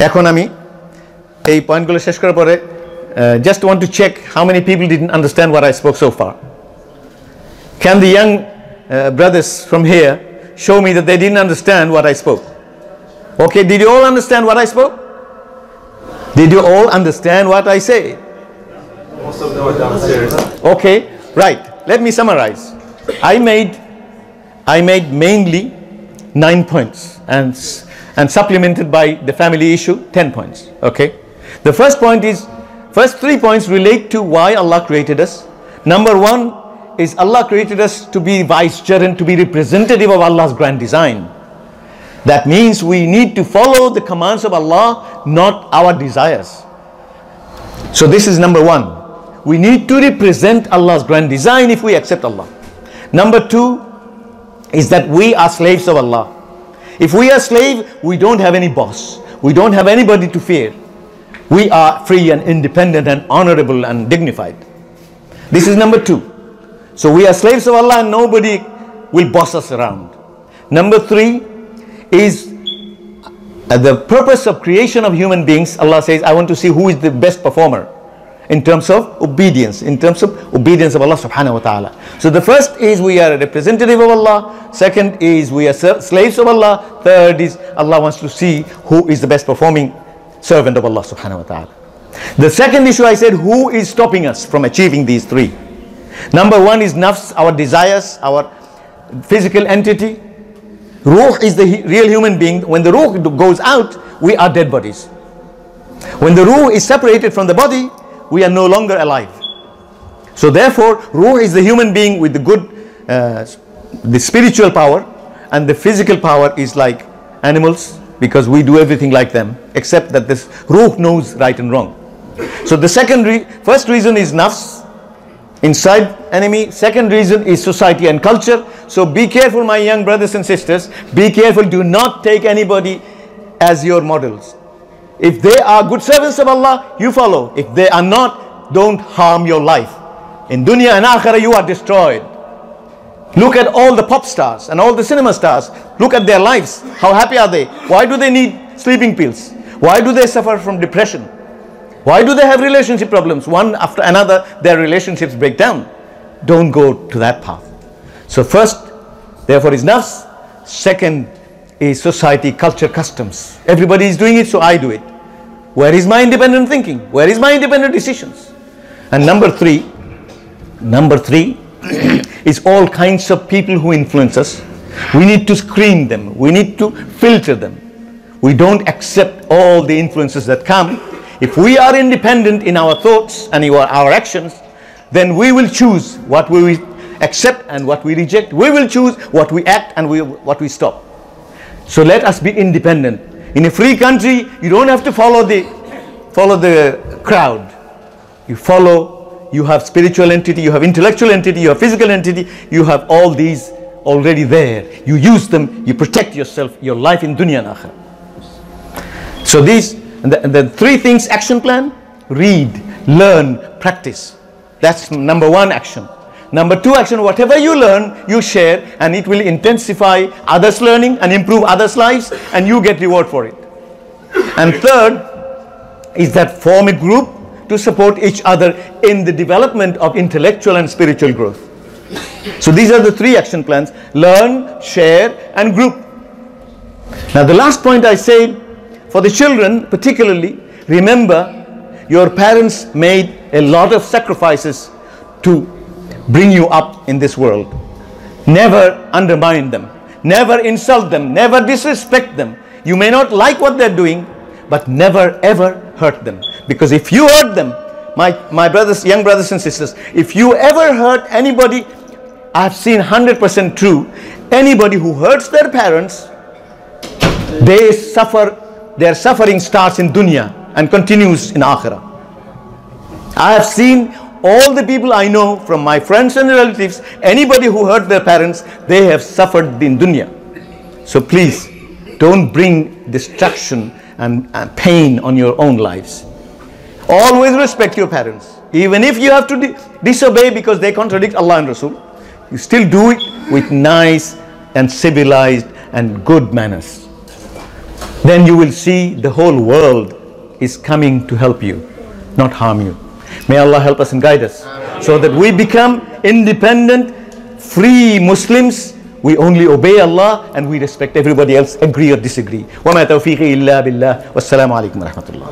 এখন আমি এই পয়েন্টগুলো শেষ করার পরে just want to check how many people didn't understand what I spoke so far. Can the young brothers from here show me that they didn't understand what I spoke? Okay, did you all understand what I spoke? Did you all understand what I say? Most of them are downstairs. Okay, right. Let me summarize. I made mainly 9 points and supplemented by the family issue 10 points. Okay. The first point is, first 3 points relate to why Allah created us. Number 1 is Allah created us to be vicegerent, to be representative of Allah's grand design. That means we need to follow the commands of Allah, not our desires. So this is number 1. We need to represent Allah's grand design if we accept Allah. Number 2 is that we are slaves of Allah. If we are slave, we don't have any boss. We don't have anybody to fear. We are free and independent and honorable and dignified. This is number 2. So we are slaves of Allah and nobody will boss us around. Number 3 is the purpose of creation of human beings. Allah says, I want to see who is the best performer in terms of obedience, of Allah subhanahu wa ta'ala. So the first is we are a representative of Allah. Second is we are slaves of Allah. Third is Allah wants to see who is the best performing servant of Allah subhanahu wa ta'ala. The second issue I said, who is stopping us from achieving these 3? Number 1 is nafs, our desires, our physical entity. Ruh is the real human being. When the ruh goes out, we are dead bodies. When the ruh is separated from the body, we are no longer alive. So therefore, ruh is the human being with the good, the spiritual power, and the physical power is like animals, because we do everything like them, except that this ruh knows right and wrong. So the first reason is nafs, inside enemy. Second reason is society and culture. So be careful, my young brothers and sisters. Be careful. Do not take anybody as your models. If they are good servants of Allah, you follow. If they are not, don't harm your life. In dunya and akhirah, you are destroyed. Look at all the pop stars and all the cinema stars. Look at their lives. How happy are they? Why do they need sleeping pills? Why do they suffer from depression? Why do they have relationship problems? One after another, their relationships break down. Don't go to that path. So first, therefore, is nafs. Second is society, culture, customs. Everybody is doing it, so I do it. Where is my independent thinking? Where is my independent decisions? And number 3 is all kinds of people who influence us. We need to screen them. We need to filter them. We don't accept all the influences that come. If we are independent in our thoughts and our actions, then we will choose what we accept and what we reject. We will choose what we act and what we stop. So let us be independent. In a free country, you don't have to follow the crowd. You have spiritual entity, you have intellectual entity, you have physical entity, you have all these already there. You use them, you protect yourself, your life in dunya and akhirah. So these, the 3 things: action plan, read, learn, practice. That's number 1 action. Number 2 action, whatever you learn, you share, and it will intensify others' learning and improve others' lives, and you get reward for it. And third is that form a group to support each other in the development of intellectual and spiritual growth. So these are the 3 action plans: learn, share, and group. Now the last point I said, for the children particularly, remember your parents made a lot of sacrifices to bring you up in this world. Never undermine them, never insult them, never disrespect them. You may not like what they're doing, but never ever hurt them. Because if you hurt them, my brothers, young brothers and sisters, if you ever hurt anybody, I have seen 100% true, anybody who hurts their parents, their suffering starts in dunya and continues in akhirah. I have seen all the people I know, from my friends and relatives, anybody who hurt their parents, they have suffered in dunya. So please, don't bring destruction and pain on your own lives. Always respect your parents. Even if you have to disobey because they contradict Allah and Rasul, you still do it with nice and civilized and good manners. then you will see the whole world is coming to help you, not harm you. May Allah help us and guide us so that we become independent, free Muslims. We only obey Allah and we respect everybody else, agree or disagree. وَمَا تَوْفِيقِي إِلَّا بِاللَّهِ وَالسَّلَامُ عَلَيْكُمْ وَرَحْمَةُ اللَّهِ.